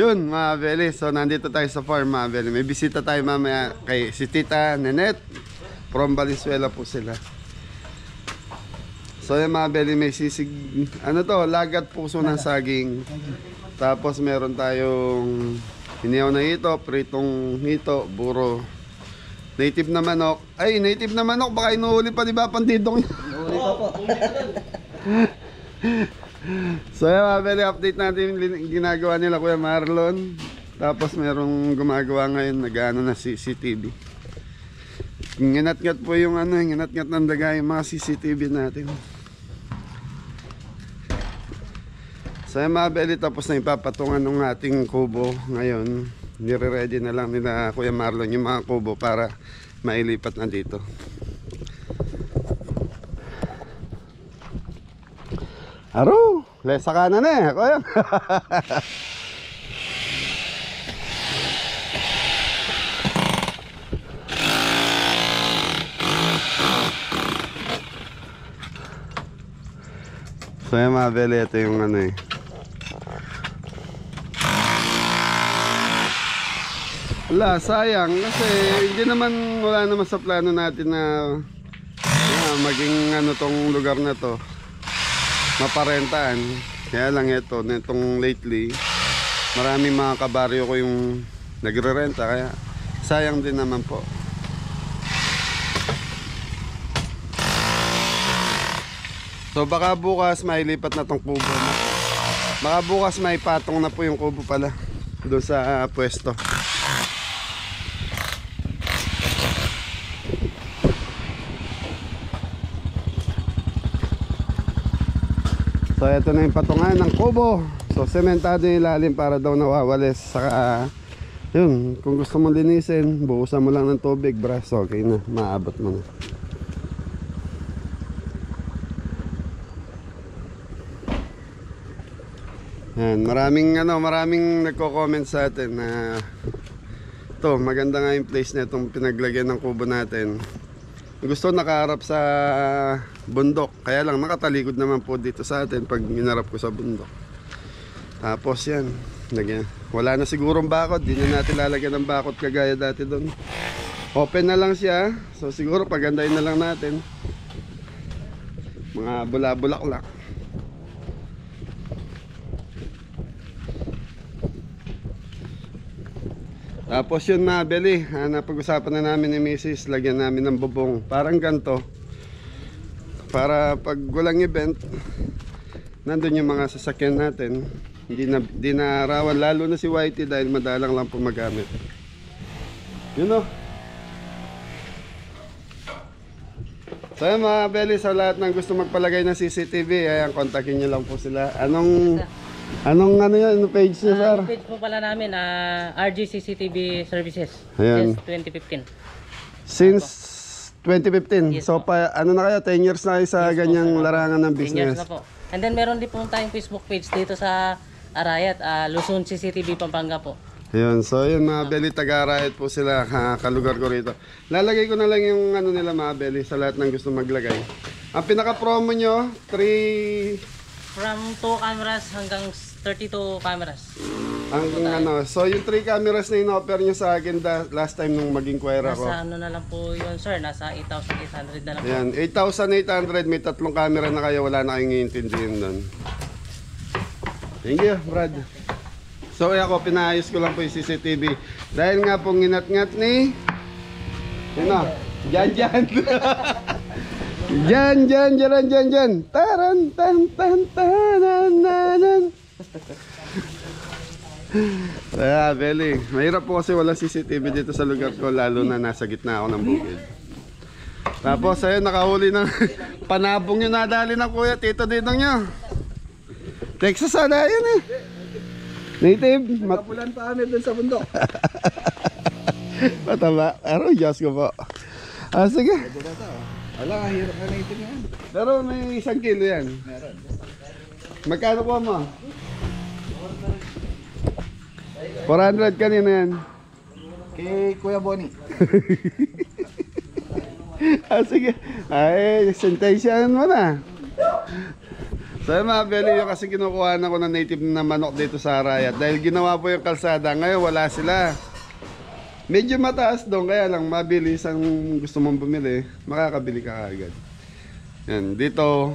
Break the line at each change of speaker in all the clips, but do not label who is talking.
Yun mga Beli, so nandito tayo sa farm mga Beli. May bisita tayo mamaya kay si Tita Nenet. From Valenzuela po sila. So yung mga Beli, may sisig, ano to, lagat puso ng saging. Tapos meron tayong hinihaw na hito, pritong hito, buro. Native na manok. Ay, native na manok, baka inuuli pa di ba pandidong yun?
Inuuli pa po.
So yung mga Beli, update natin yung ginagawa nila Kuya Marlon. Tapos merong gumagawa ngayon, nag-ano na CCTV. Nginat-ngat po yung ano, nginat-ngat ng daga yung mga CCTV natin. So yung mga Beli, tapos na ipapatungan ng ating kubo ngayon. Nire-ready na lang nila Kuya Marlon yung mga kubo para mailipat na dito. Aro, lesa ka na eh, Kuya. So yung mga Beli, ito yung ano eh. Wala, sayang kasi hindi naman, wala naman sa plano natin na maging ano tong lugar na to maparentaan. Kaya lang ito, nitong lately maraming mga kabaryo ko yung nagre-renta, kaya sayang din naman po. So baka bukas may lipat na tong kubo na. Baka bukas may patong na po yung kubo pala doon sa pwesto. So ito na yung patungan ng kubo. So sementado yung ilalim para daw nawawalis. Saka yun, kung gusto mo linisin, buhusan mo lang ng tubig, brass, okay na, maabot mo na. Yan, maraming nagko-comment sa atin na to, maganda nga yung place na itong pinaglagyan ng kubo natin. Gusto nakaharap sa bundok, kaya lang nakatalikod naman po dito sa atin pag minarap ko sa bundok. Tapos yan, wala na sigurong bakod, di na natin lalagyan ng bakod kagaya dati doon. Open na lang siya, so siguro pagandahin na lang natin. Mga bula-bulaklak. Tapos yun mga Beli, napag-usapan na namin ni Mrs. Lagyan namin ng bubong parang ganto, para pag walang event nandun yung mga sasakyan natin, hindi na arawan, lalo na si Whitey dahil madalang lang po magamit. Yun o. So yun mga Beli, sa lahat ng gusto magpalagay ng CCTV, ayan, kontakin nyo lang po sila. Anong ano yun? Anong page niya, sir?
Page po pala namin, RG CCTV Services.
Ayan.
Since 2015.
Since 2015.
Yes,
So ano na kayo, 10 years na kayo sa ganyang larangan ng
10 years
business.
na po. And then meron din po tayong Facebook page dito sa Arayat, Luzon CCTV Pampanga po.
Ayun, so yun mga Beli, taga-Arayat po sila, kalugar ko rito. Lalagay ko na lang yung ano nila mga Beli sa lahat ng gusto maglagay. Ang pinaka-promo nyo, 3...
From 2 cameras hanggang 32 cameras.
So yung 3 cameras na in-offer nyo sa akin last time nung maging choir ako.
Nasa ano na lang po yun, sir, nasa 8,800 na lang po.
Ayan, 8,800, may 3 camera na kayo, wala na kayong iintindihin doon. Thank you, Brad. So ako, pinaayos ko lang po yung CCTV. Dahil nga pong inat-ngat ni... Yun o, Jan. Jan. Taran, tan. Kaya, Beli, mahirap po kasi wala CCTV dito sa lugar ko, lalo na nasa gitna ako ng bukid. Tapos, ayun, nakahuli ng panabong yung nadali ng kuya, tito dito nyo. Texas, sana yun eh. Native.
Makapulan pa kami dun sa bundok.
Mataba. Pero, Diyos ko po. Sige.
Wala, hirap ka native yan.
Pero may 1 kilo yan.
Meron.
Magkano po mo? 400 kanina yan.
Kay Kuya Bonnie.
Sige. Ay, sentensyahan mo na. So yun mga Beli, yung kasi kinukuha na ko ng native na manok dito sa Arayat. Dahil ginawa po yung kalsada, ngayon wala sila. Medyo mataas doon, kaya lang mabilis ang gusto mong bumili, makakabili ka agad. Yan, dito,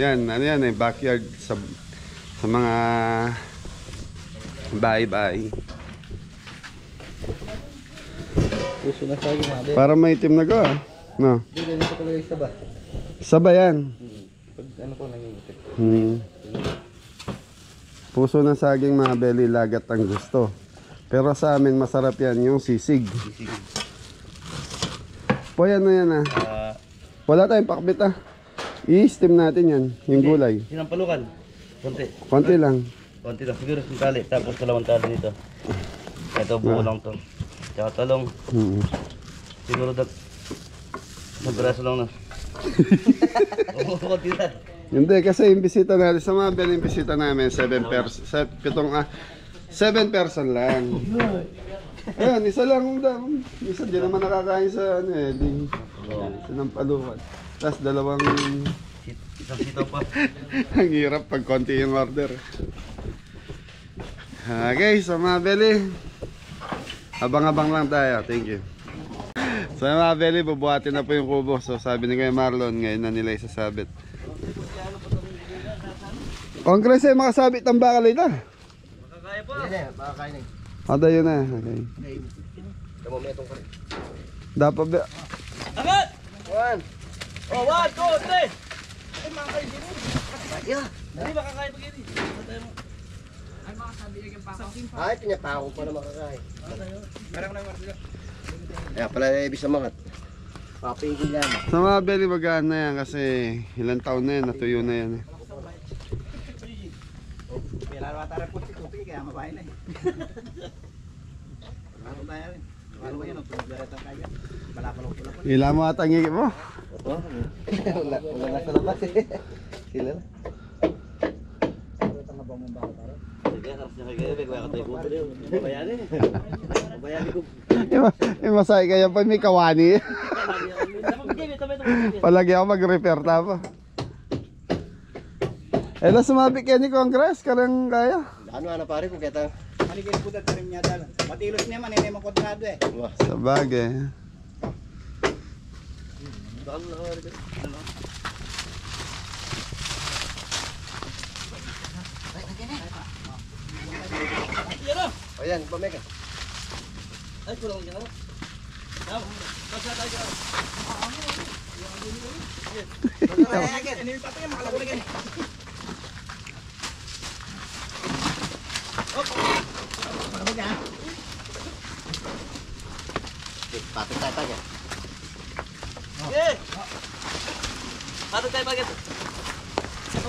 yan, ano yan eh, backyard sa mga bahay-bahay.
Puso na saging mga be.
Para maitim na ka, no?
Hindi, ganito talaga yung saba.
Saba yan.
Pag ano ko nangingitik.
Puso ng saging mga Beli, lagat ang gusto. Pero sa amin masarap yan yung sisig. Po yan na yan ah. Wala tayong pakbit ah. I-steam natin yan, yung gulay.
Sinampalukan. Konti.
Konti lang.
Konti lang. Siguro isang tali. Tapos dalawang tali dito. Ito buo lang to. Tsaka talong. Siguro isang piraso lang na. Oo, konti lang.
Hindi kasi yung bisita natin sa mga Beli, yung bisita namin 7 person lang. Ayan, isa lang. Isa di naman nakakain sa ano eh. Sinampalukan. Tapos dalawang...
Isang sitaw pa.
Ang hirap pag konti yung order. Okay, so mga Beli, abang-abang lang tayo. Thank you. So mga Beli, bubuhatin na po yung kubo. So sabi ni Kuya Marlon, ngayon na nila isasabit. Congress eh, makasabit ang bakal ito.
Makakaya po.
Hindi, makakain eh.
Ada yun na. Okay.
Damometong ka rin.
Dapat ba?
Agad!
One.
Oh, 1, 2, 3!
Yeah.
Hindi makakaya pag yun.
Ay, pinapako pa na makakain. Kaya pala ibig sa mangat. Papigil yan.
Sa mga Beli, magaan na yan kasi ilang taon na yan, natuyo na yan.
Pinalawataran po si Tupi, kaya mabahay na eh. Ano ba yan? Ano ba yan? Pagdaratang kaya? Palapalong pula po.
Ila mo at ang higit mo.
Wala na sa labas eh. Sila na.
Sige, harap niya kaya. Kaya katay ko ito. Babayanin. Babayanin ko.
Masay kaya pa may kawani. Palagi ako mag-repair tapa. Ela sumabi kaya ni Congress, karang kaya.
Ano pare kung kita?
Maligay po dati rin niya dala. Matilos niya man, hindi mo kontrado eh.
Sa bagay.
O yan, pameka.
Ay, kulang niya. Basta tayo.
Ano yung tatay, makalabuli ka.
Patag tatag yan.
Okay. Patag tayo pagkat.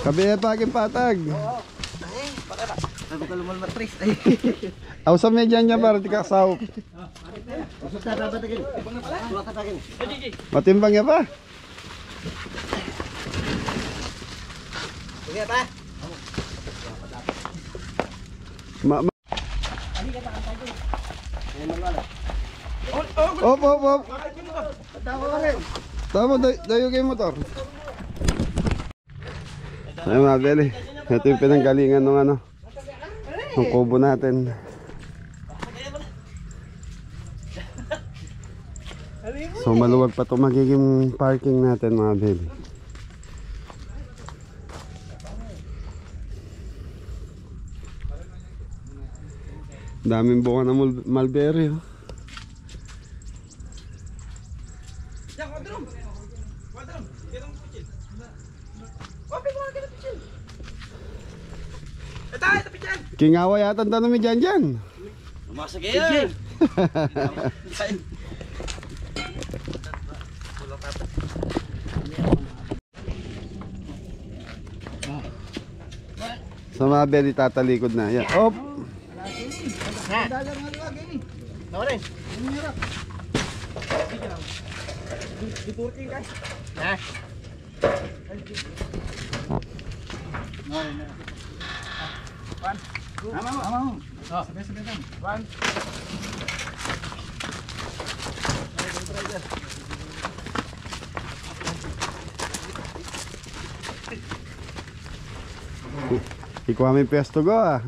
Kabiya pa aking patag.
Sabi ko lumal matris.
Aw sa medyan niya para di ka saw.
Usap na tatagin. Tulak tatagin.
Matimbang niya pa.
Sige pa.
Op.
Tawa ka rin.
Tama, dayo kayo motor. Ay mga Beli, ito yung pinanggalingan ng ano, ng kubo natin. So maluwag pa ito magiging parking natin mga Beli. Daming bunga ng mulberry oh. Kingawa yata ang tanong dyan.
Masak yan.
Sa mga Beli tatalikod na. Yan. Op! Ikaw may pesto go ah.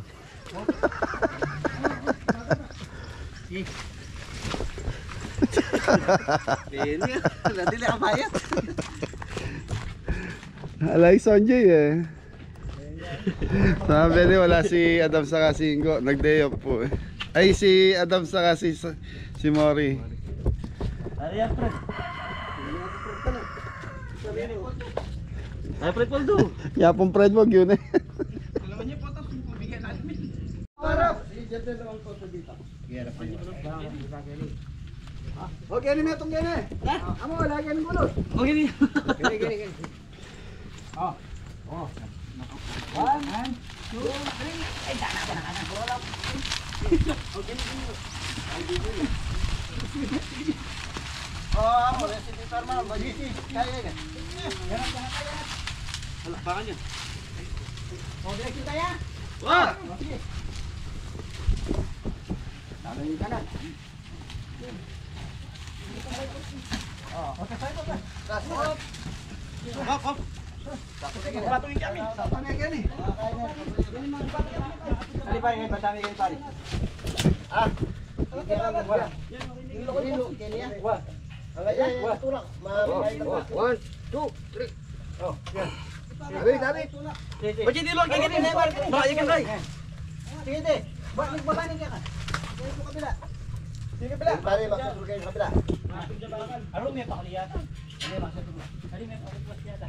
Dili ang bayat.
Alay Sonjay eh. Sabi ni wala si Adam saka si Ingo. Nag-day off po eh. Ay si Adam saka si Mori.
Ari yan, pre. Ay, pre, Poldo.
Yapong Fred wag yun eh.
Okay, ano na itong gana? Amo, lagyan mo ulo.
Okay, di.
Gini. Amo, recipe farma, bagisi. Kaya yan.
Baka niya.
Okay, kita ya.
Wah!
Tama yung kanan.
Hop, hop.
Patuloy kami. Sapa na yan eh. Ali pare, ngayon patami kayo pare. Ah. Wala. Nilo, kaya wala. Wala. Tulak. One, two, three. Oh, yan. Sabi.
Baca dulu, kayak gini. Baka ikan kay.
Sige, de. Magbabanin ka. Sige po kabila. Sige kabila. Pare, magsasul kayo sa kabila.
Aro may pakliyata. Hindi makasatulog. Hari may pakliyata.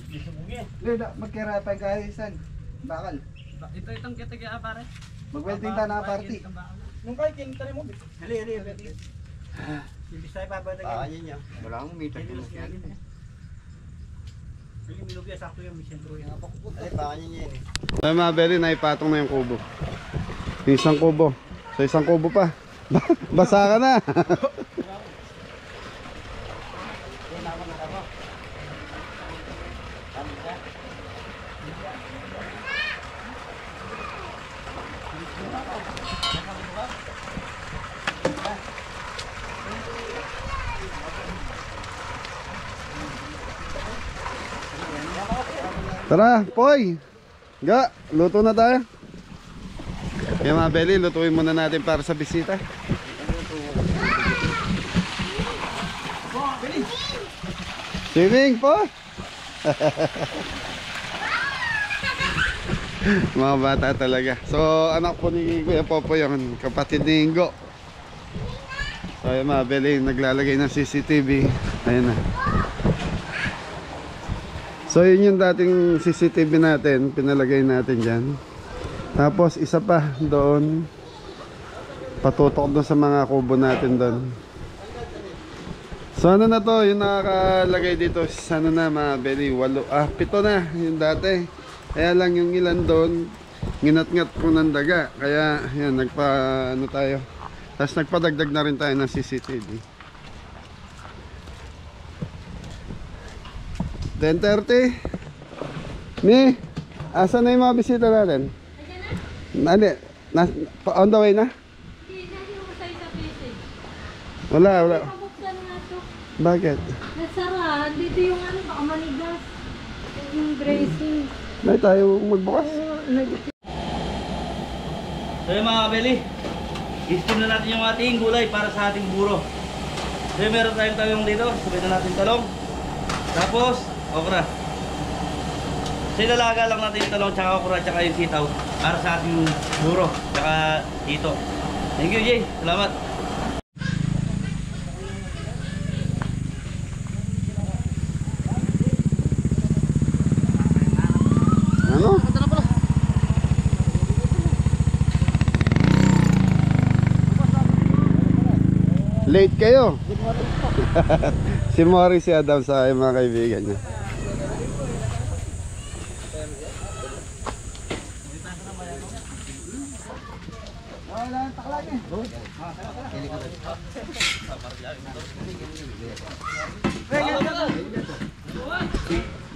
Disubugin.
Hindi, magkirapan kayo isan. Bakal.
Ito itong kita pare.
Mag-welding ta na party.
Nung kay kinitari mo. Hali. Hindi sa ipapadagay.
Yun niya. Wala akong meter.
Yung milugya sakto yung mission through yung apok.
Ay, baka niya yan eh.
Ay Mabeli, naipatong na yung kubo. Yung isang kubo. So isang kubo pa. Basa ka na. Tara, Poy. Ga, luto na tayo. Kaya Mabeli, lutuin muna natin para sa bisita. Swimming po. Mga bata talaga. So, anak po ni Kuya Popo yung kapatid ni Ingo. So, yung Mabeli, naglalagay ng CCTV. Ayun na. So yun yung dating CCTV natin, pinalagay natin dyan. Tapos isa pa doon, patutok doon sa mga kubo natin doon. So ano na to, yung nakakalagay dito, sana na Mabeli, 7 na yung dati. Kaya lang yung ilan doon, nginat-ngat ko ng daga. Kaya yan, ano tayo. Tapos nagpadagdag na rin tayo ng CCTV. 10:30. Ni, asan na yung mga bisita natin? Nani, on the way na? Wala.
Pabuksan nga to.
Bakit?
Nasara. Dito yung ano, baka manigas. Yung bracing.
May tayo magbukas.
So yung mga kabeli, i-steam na natin yung ating gulay para sa ating buro. So meron tayong talong dito, sabay na natin talong. Tapos, okra. So ilalaga lang natin yung talong, tsaka okra, tsaka yung sitaw para sa ating buro, tsaka hito. Thank you, Jay. Salamat.
Ano? Late kayo. Si Mori, si Adam sa mga kaibigan niya.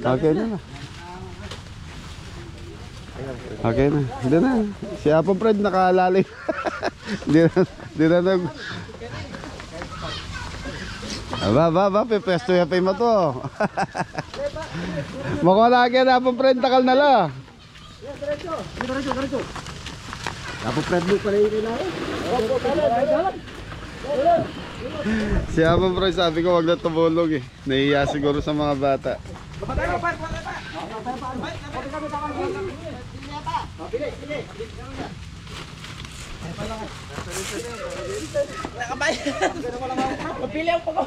Okay na. Okay na. Hindi na. Si Apo Fred nakaalali. Hindi na nag... Ba, pepesto ya pa yung mato. Mukha lagi na Apo Fred, takal na la.
Dapat Fred mo pala yung kailangan.
Si Abang Bro, sabi ko wag na tumulog eh. Nahiya siguro sa mga bata.
Mapili ang pag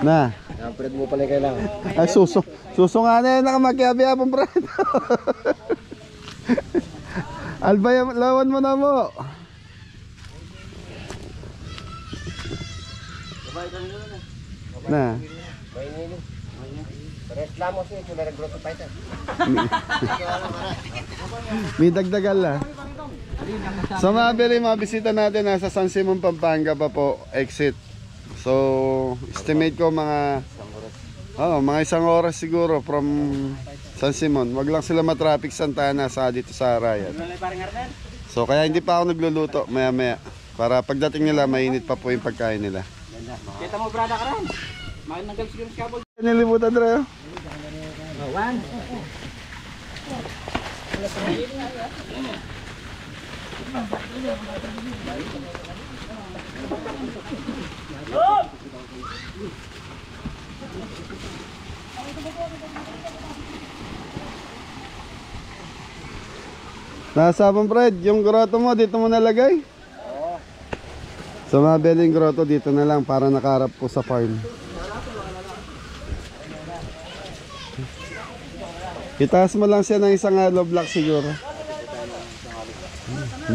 Na.
Fred mo pala yung kailangan.
Ay, suso nga na yun, nakamagyabi Abang Bro. Albay, lawan mo na mo. Na.
Reklamo siya, kung nag-grotto pa ito.
May dagdagal na. So mga bili, mga bisita natin nasa San Simon, Pampanga pa po, exit. So estimate ko mga mga 1 oras siguro from San Simon. Wag lang sila matraffic Santa Ana sa dito sa Arayat. So kaya hindi pa ako nagluluto maya maya. Para pagdating nila mainit pa po yung pagkain nila.
Kita mo brada ka rin. Nanggal siguro sa kabol.
Nilimutan Dre.
One.
Nasa Abang Fred, yung grotto mo dito mo nalagay? So mga beling grotto dito na lang para nakaharap po sa farm. Itaas mo lang siya ng isang hollow block siguro.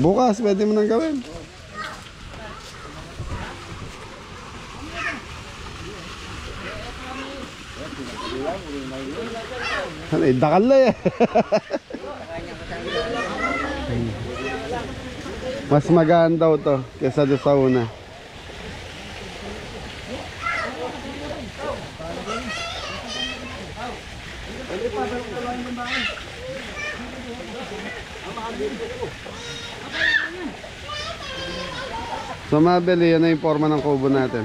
Bukas pwede mo nang gawin. Ano eh, dakal na eh. Mas magaan daw to kesa doon sa una. So mabili, yan na yung forma ng kubo natin.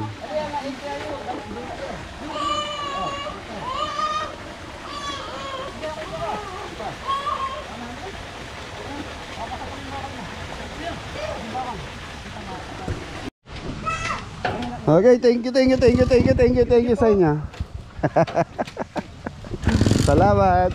Okay, thank you sa inyo. Salamat.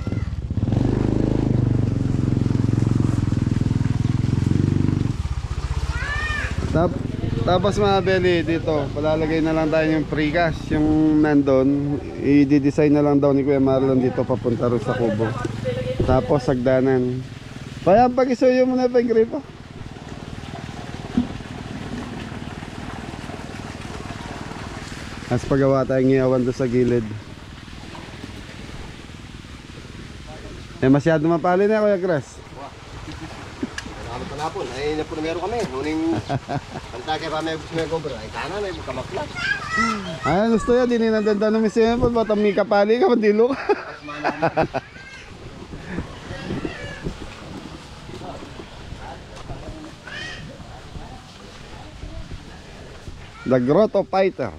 Tapos mga beli dito, palalagay na lang tayo yung precast, yung nandun, i-design na lang daw ni Kuya Marlon dito papunta rin sa kubo. Tapos sagdanan. Kaya pag-isuyo mo na pa yung gripo. As pagawa tayong iyawan doon sa gilid. Eh masyado mapali na Kuya Chris.
Salamat na po. Ay, na po na meron kami. Muning pantake pa may gusto may gobra. Ay, kana may kamaklas.
Ay, gusto yan. Hindi na danda ng misimple. Ba't may kapali ka, mandilo ka. The Grotto Fighter.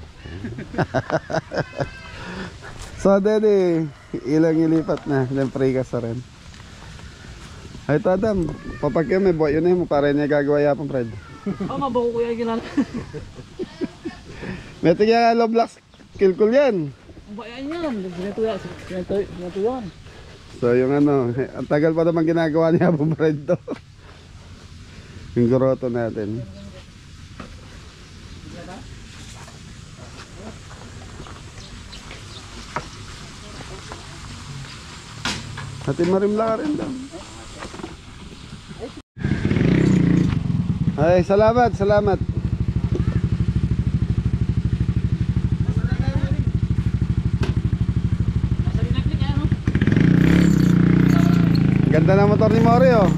So, daddy, ilang ilipat na. Ilang pregas na rin. Ay, ito Adam, papagyo may buhay yun eh mo para niya gagawa yapang Fred.
Mabaho ko yung ginala.
May tigyan hollow blocks, kilkul yan.
Bayan yan. Ganito yan.
So yung ano, ang tagal pa naman ginagawa niya yapang Fred to. Yung grotto natin. Hati marimla ka rin daw. Ay, salamat. Ganda ng motor ni Mori oh.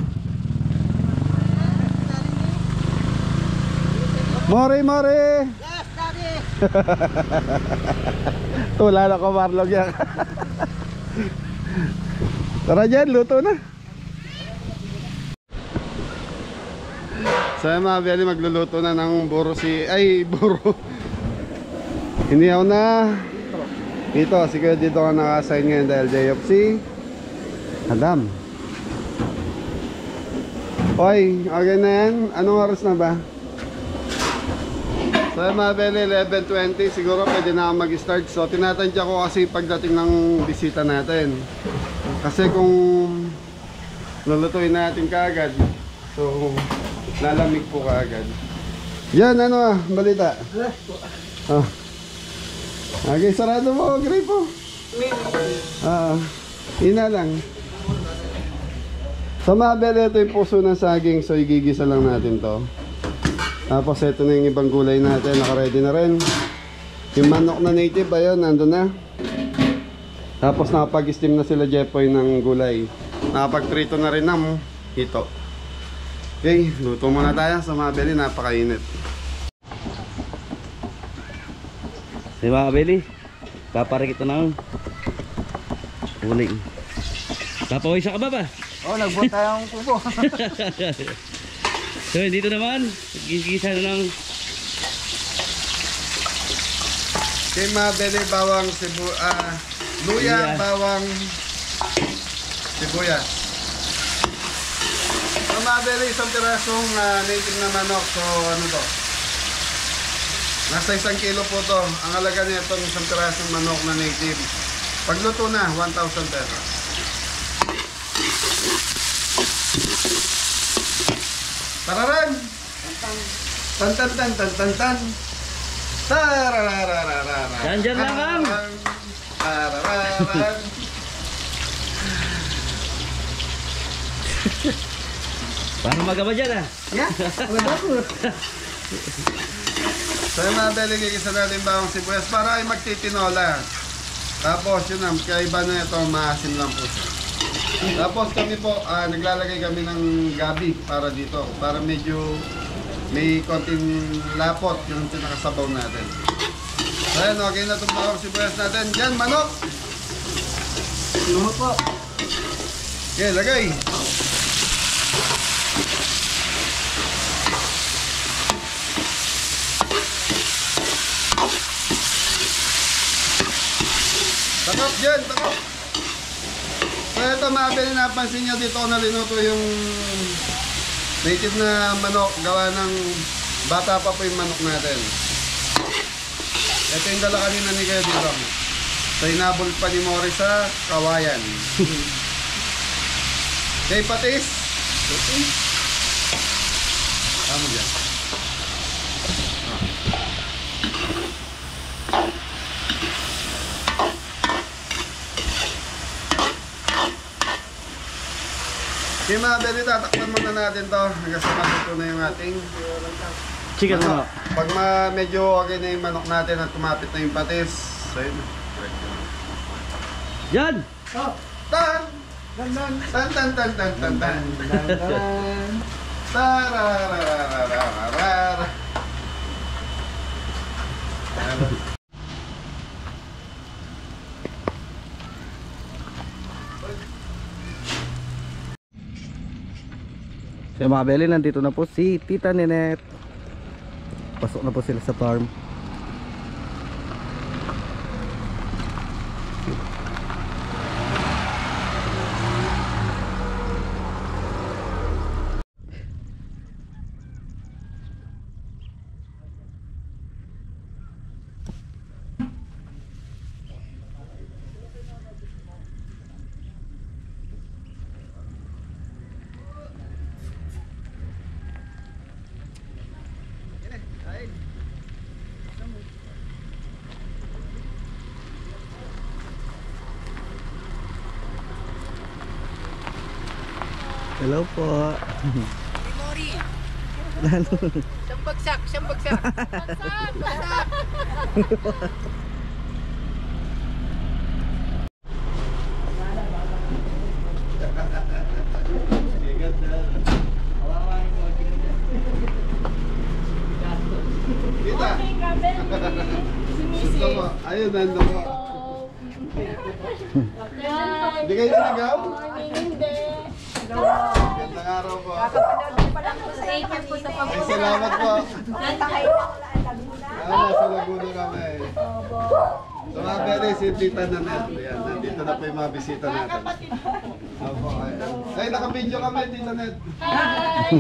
Mori!
Yes, daddy!
Tulala ko Marlog yan. Tara dyan, luto na. So mga biyali, magluluto na ng buro si... Ay, buro. Inihaw na Dito, sige dito ka naka-assign ngayon dahil day off si Adam. Hoy, okay na yan? Anong oras na ba? So mga bele, 11:20 siguro pwede na ako mag-start. So tinatansya ko kasi pagdating ng bisita natin. Kasi kung lulutuin natin kaagad, so lalamig po kaagad. Yan, ano balita? Oh. Okay, sarado mo, gripo. Ina lang. Sa mga bele, ito yung puso ng saging. So igigisa lang natin to. Tapos ito na yung ibang gulay natin, naka-ready na rin. Yung manok na native, ayun, nandun na. Tapos nakapag-steam na sila Jepoy ng gulay. Nakapag-trito na rin ng hito. Okay, luto muna tayo sa mga beli, napakainit.
Si mga beli, paparik ito ng uling. Papawisa ka ba?
Oh, nagbuhat tayong kubo.
So dito naman, gigisa na ng
Okay, mga beli, bawang luya, bawang sibuyas. So mga beli, isang pirasong native na manok. So ano to? Nasa 1 kilo po to. Ang halaga niya itong isang pirasong manok na native. Pagluto na, 1,000 pesos. Tararan! Tan tan tan tan tan tan. Tararararara.
Diyan lang, Kang.
Tarararan.
Paano magaba dyan
Yeah, wala ko.
So yung mga beli, gigisa natin bawang sibuyas para ay magtitinola. Tapos yun ang kaiba na ito, maasim lang po siya. Tapos kami po, naglalagay kami ng gabi para dito. Para medyo may konting lapot yung pinakasabaw natin. So ayan, okay na itong bawang sibuyas natin. Diyan, manok!
Luho po.
Okay, lagay! Takap dyan, takap! So ito mga beli, napansin nyo dito ko nalinuto yung native na manok. Gawa ng bata pa po yung manok natin. Ito yung dala kanina ni Kuya dito. So inabol pa ni Mori sa kawayan. Okay, patis. Patis. Tama dyan. Okay mga beli, tatakpan muna natin to hanggang sa matuto na yung ating
chicken
manok.
manok.
Pag medyo okay na yung manok natin at kumapit na yung patis, so yun.
Yan!
Tan! Tan tan tan tan tan tan. Tarararararara.
So mga beli, nandito na po si Tita Ninette. Pasok na po sila sa farm. Hello po.
Mori. Siyang bagsak, siyang bagsak. Bagsak, bagsak.
Kita. Gusto mo? Ayun, nando ko. Hindi kayo naligaw?
Hindi.
Gandang araw po.
Thank you po sa
Ay, salamat po. Nasa Laguna kami. So mga bere, si Tita Nanette. Ayan, nandito na po yung mga bisita natin. Opo, ay, naka-video kami, Tita Nanette.
Hi!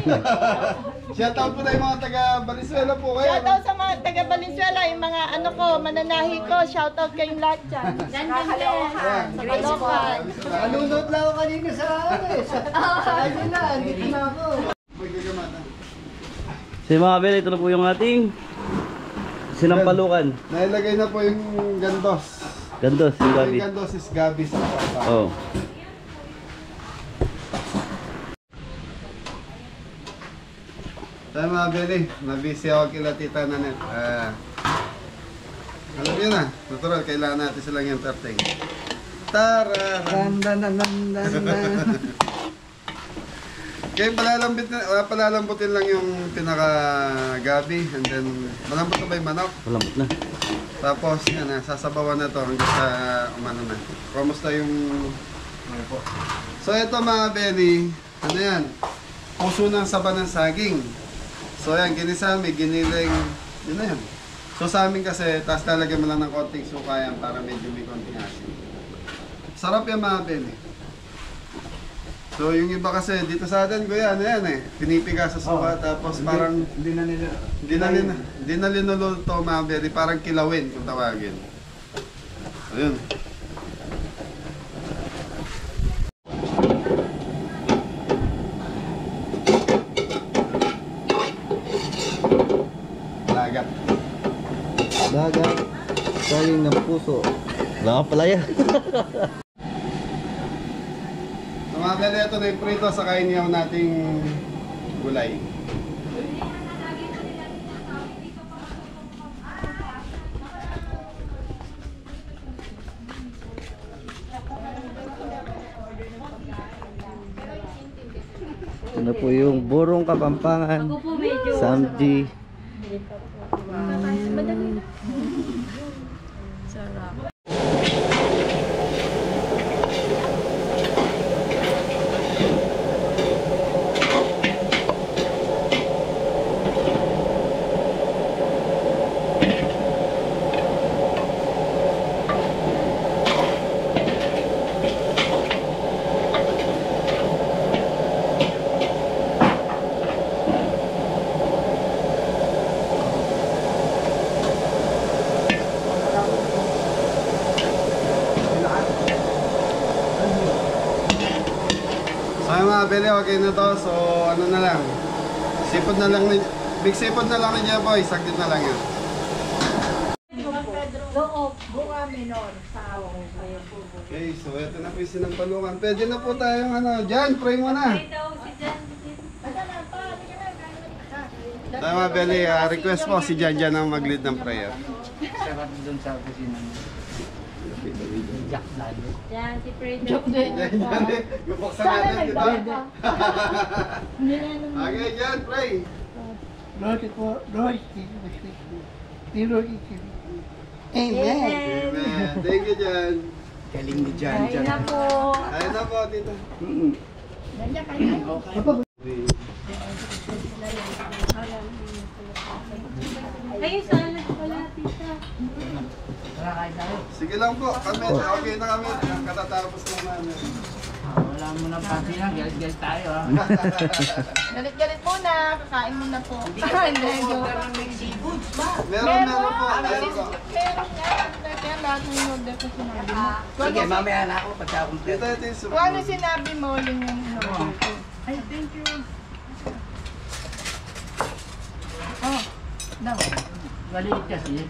Shoutout po na yung mga taga Valenzuela po kayo.
Shoutout sa mga taga Valenzuela, yung mga ano ko, mananahi ko. Shoutout kayong lahat dyan. Kakalokan. Sa Kalokan.
Nalunod lang ako kanina sa ano eh. Sa kanila, dito na ako.
Magagamata.
So mga bele, ito na po yung ating sinampalukan.
Nailagay na po yung gandos.
Gandos, yung gabi.
Yung gandos is gabi sa kapapa.
Oh.
Tayo mga beli, nabisi ako kila Tita Nanette. Alam niyo na, natural, kailangan natin silang entertain. Tara! Kaya palalambutin lang yung pinaka-gabi and then malambot na ba yung manok?
Malambot na.
Tapos yan na, sasabawan na to hanggang sa umano na. Kamusta yung ano po. So ito mga beli, ano yan? Puso ng saba ng saging. So yan, ginisa, may giniling, yun na yan. So sa amin kasi, tapos lalagyan mo lang ng konting suka yan para medyo may konting asin. Sarap yan mga beli. So yung iba kasi dito sa atin kuya, ano yan eh, pinipiga sa suka tapos parang hindi na linuluto mga beli, parang kilawin kung tawagin. Ayun. Lagat.
Dagat, saling ng puso.
Wala ka pala yan.
So mga beli, ito na yung prito sa kainiyaw nating gulay.
Ano po yung burong Kapampangan,
Ako po medyo...
Samji.
Sarap.
So yung mga beli, okay na to. So ano na lang, sipot na lang, big sipot na lang ni Jeboy, saglit na lang yan. Okay, so ito na po yung sinampalukan. Pwede na po tayong ano, Jan, pray mo na. Tayo mga beli, request po si Jan Jan ang mag-lead ng prayer.
Sarap doon sa opisina. Jack lalo.
Yan, si Fred.
Jan, bubuksan natin dito. Okay, Jan, pray.
Lord, Amen.
Amen. Thank you, Jan.
Galing ni Jan
Ayun na po.
Ayun na po, tito.
Ayun, salad pala, tita.
Sige lang po, kami, okay na kami. Katatapos na namin.
Wala mo na pati na, galit-galit tayo ha.
Galit-galit muna, kakain muna po. Hindi, joke.
Meron po. Meron po.
Meron nga, kaya lahat ng order ko sinabi mo.
Sige, mamaya na ako pagka-complete.
Dito, ito yung soup.
Kung ano sinabi mo, yun yung order ko. Ay, thank you. Oh, daw.
Galit kasi.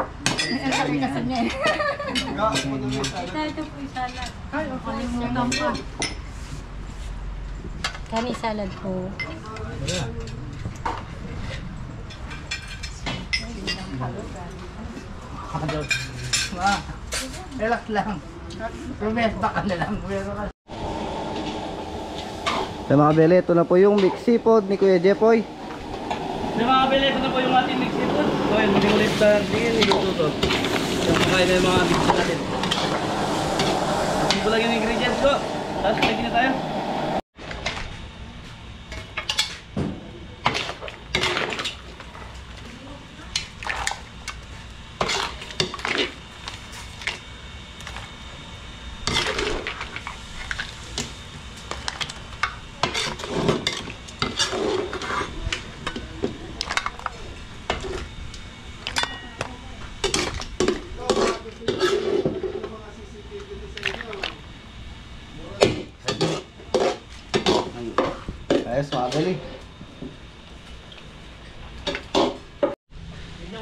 Ang sabi kasi niya eh.
Tita, ito po yung salad.
Ay, okay.
Kalimutan ko. Kani salad po.
Relax lang. Promise baka na lang.
Sa mga bele, ito na po yung mix seafood ni Kuya Jepoy.
So mga bele, ito na po yung ating mixed food. So yun, mag-ulit sa tingin, niluto to. Yung kakain na yung mga mix natin. Ito lang yung ingredients ko. Tapos lagyan na tayo.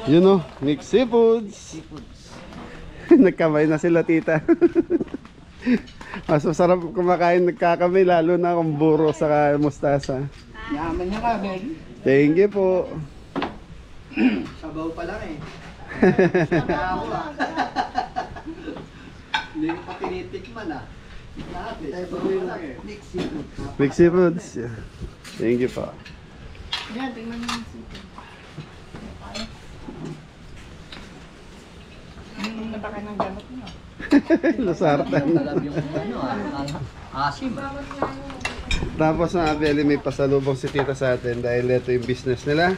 Yun o, Mix Seafoods. Nagkamay na sila tita. Mas masarap kumakain nagkakamay, lalo na kung buro sa mustasa.
Yaman niya ka, Ben.
Thank you po.
Sabaw pa lang eh. Sabaw ah. Hindi ko pa tinitikman ah. Lahat eh. Sabaw lang eh. Mix seafood.
Mix Seafoods. Thank you po.
Yan, tingnan mo yung sito. Napaka ng gamot mo.
Lusartan.
Alam yung ano ah. Asim.
Tapos na Abeli, may pasalubong si tita sa atin dahil ito yung business nila.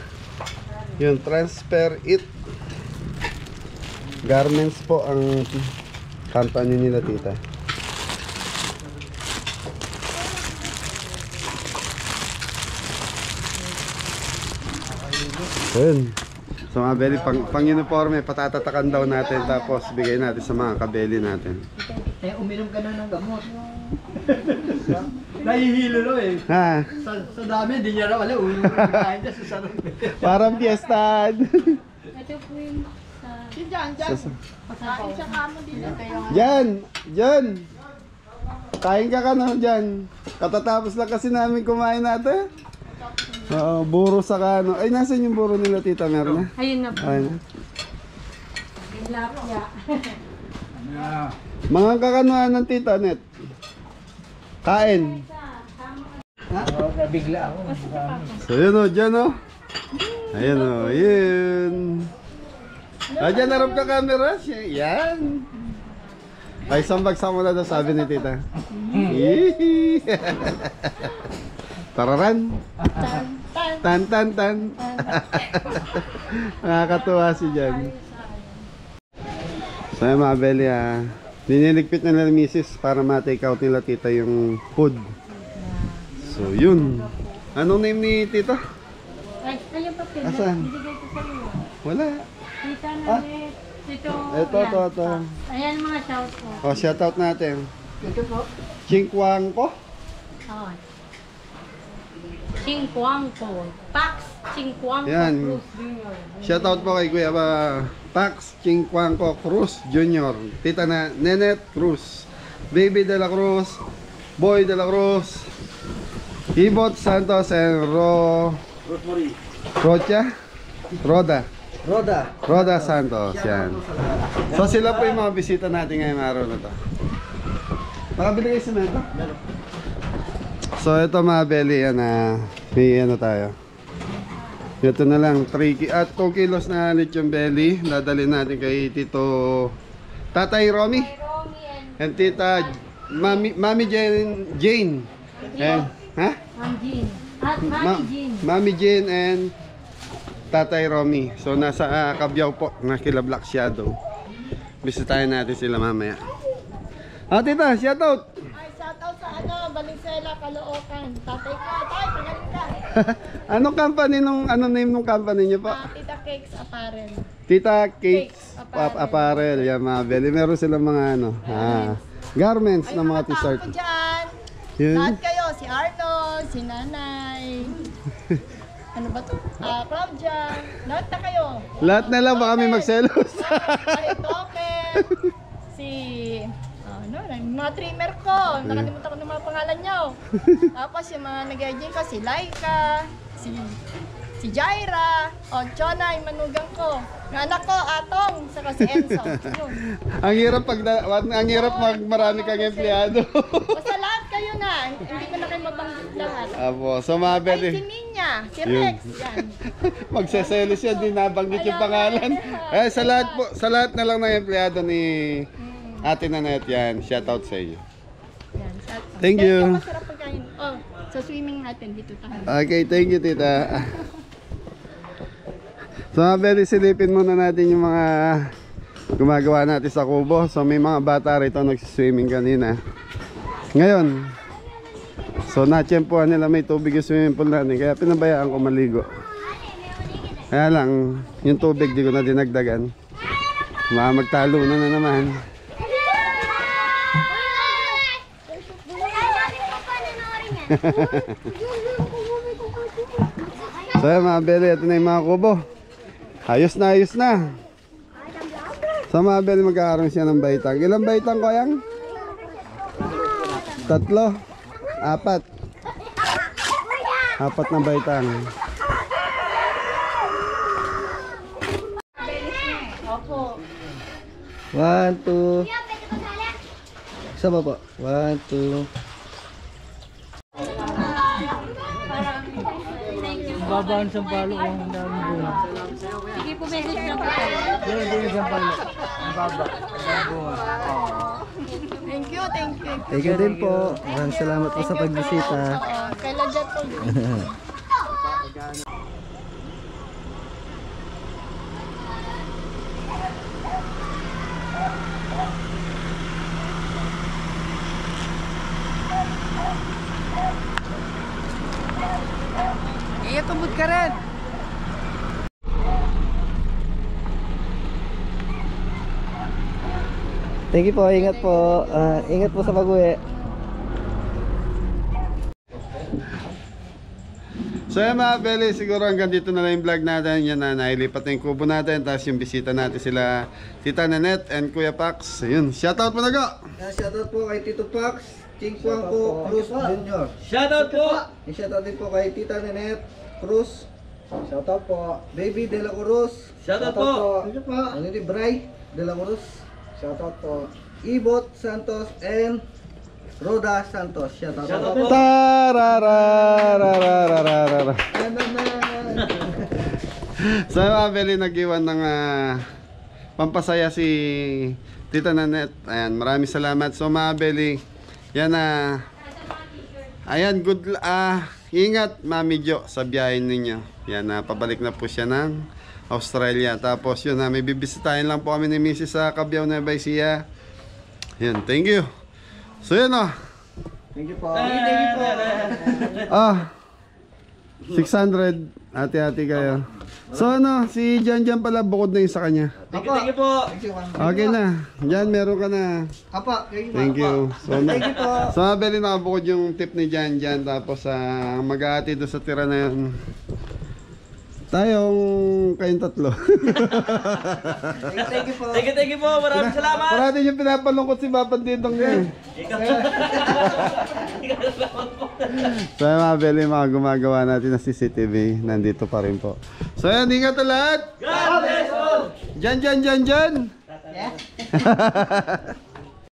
Yung Transfer It Garments po ang company nila tita. Ayun. So mga Abeli, pang uniforme, patatatakan daw natin tapos bigay natin sa mga kabeli natin.
Eh, uminom ka na ng gamot. Nahihilo no eh.
Ha?
Sa dami, hindi niya raw alam. Kain niya sa sarap.
Parang piyesta.
Ito po yung sa...
Diyan. Kain siya kamo din.
Diyan! Kain ka na dyan. Katatapos lang kasi namin kumain natin. Oo, buro sa kano. Ay, nasan yung buro nila tita? Meron na?
Ayun na po.
Ayun.
Tilapia.
Mga kakanuhan ng tita, Net. Kain.
Bigla ako.
So yun o, dyan o. Ayan o, yun. Dyan harap ka camera. Yan. Ay, isang bagsak mo na daw sabi ni tita. Hihi. Tararan. Tan. Nakakatuwa si Jan. So yun mga Beli, niniligpit na nila misis para ma-take out nila tita yung food. So yun. Anong name ni tita?
Ay, ayun pa pin.
Asan?
Bibigay ko sa iyo.
Wala.
Tita na ito.
Ito.
Ayan mga shout po.
O, shoutout natin.
Ito po.
Chingkwang po.
Oh. Chingkwangko. Pax Chingkwangko
Yan.
Cruz Jr.
Shoutout po kay Kuya Pax Chingkwangko Cruz Jr. Tita na Nenet Cruz, Baby de la Cruz, Boy de la Cruz, Ibot Santos and
Rosemary.
Roda Santos. Yan. So sila po yung mga bisita natin ngayong araw na to. Makabili kayo semento? So ito mga Beli, yan may ano tayo. Ito na lang, 2 kilos na lechon belly. Dadalhin natin kay Tito Tatay Romy and Tita Mami Jane. And, ha?
Ma'am Jean. At Mami Jean.
Mami Jane and Tatay Romy. So nasa Kabyaw po, nakila Black Shadow. Bisitahin natin sila mamaya. Tita, shoutout!
Ay, shoutout sa Valenzuela, Caloocan. Tatay ko, pagaling ka.
Anong company ano name ng company niyo po?
Tita Cakes Apparel.
Tita Cakes
Apparel.
Apparel. Yan mga Beli. Meron silang mga garments ng mga t-shirt.
Ay, dyan.
Yun.
Lahat kayo, si Arnold, si Nanay. Ano ba to? Claudia. Lahat na kayo.
Lahat na lang baka may magselos.
Ay, Tope. Si... ano, yung mga trimmer ko. Nakalimutan ko ng mga pangalan niyo. Tapos yung mga nag-edging ko, si Laika, si Jaira, o Chona, yung manugang ko. Yung anak ko, Atong, saka si Enzo. Yun.
ang hirap pag marami kang empleyado.
Basta lahat kayo na. Hindi ko na kayo mabanggit lahat.
Apo, so mga
Ay,
Beli.
si Minya, si Rex, yan.
Magseselos yan, di nabanggit yung pangalan. Sa lahat na lang ng empleyado ni Ate Nanette yan. Shoutout sa iyo.
Yan.
Thank you.
Masarap pagkain. Oh, sa swimming natin dito tayo.
Okay, thank you tita. So mga Beli, silipin muna natin yung mga gumagawa natin sa kubo. So may mga bata rito nagsiswimming kanina. Ngayon, so natsyempohan nila may tubig yung swimming pool natin. Kaya pinabayaan ko maligo. Kaya lang, yung tubig di ko na dinagdagan. Magtalo na naman. So yan mga Beli, ito na yung mga kubo. Ayos na, ayos na. Sa Mabel magkakaroon siya ng baitang. Ilang baitang ko yang? 3, 4. 4 na baitang.
Opo.
1, 2. Isa pa po. 1, 2.
Babaan sa palo kung ang dami bunga.
Sige po, message lang po.
Yan, bunga sa palo. Ang baba. Ang bunga.
Thank you, thank you.
Thank you din po. Maraming salamat po sa pagbisita.
Kailan dyan po?
Tumod ka rin.
Thank you po. Ingat po. Ingat po sa pag-uwi.
So yan mga Beli, siguro hanggang dito na lang yung vlog natin. Yan na, nailipat na yung kubo natin. Tapos yung bisita natin sila Tita Nanette and Kuya Pax. Ayun, shoutout mo na go!
Shoutout po kay Tito Pax, Ching Kwang po, Cruz Jr.
Shoutout po!
Shoutout din po kay Tita Nanette Cruz. Shoutout po. Baby De La Cruz.
Shoutout po.
Ano ni Bray De La Cruz. Shoutout po. Ibot Santos and Roda Santos. Shoutout po.
Tararararararara. So mga Beli, nag-iwan ng pampasaya si Tita Nanette. Ayan, maraming salamat. So mga Beli, yan ayan, good ingat Mami Jo sa biyahe ninyo. Yan, pabalik na po siya ng Australia. Tapos yun, may bibisitahin lang po kami ni Mrs. sa Cabiao, Nueva Ecija. Yan, thank you. So yun
Thank you po.
600. Hati-hati kayo. So si Jan pala bukod na yung sa kanya.
Thank you po.
Okay na. Jan, meron ka na.
Apa,
Thank you. So,
Thank you po.
so Beli, nakabukod yung tip ni Jan. Tapos mag-aati doon sa tira na yun. Tayong kayong tatlo.
Thank you po.
Thank you po. Maraming salamat.
Parati yung pinapalungkot si Papa Dindong niya. So yung mga Beli, mga gumagawa natin na CCTV, nandito pa rin po. So yan, ingat na lahat.
God bless all.
Jan.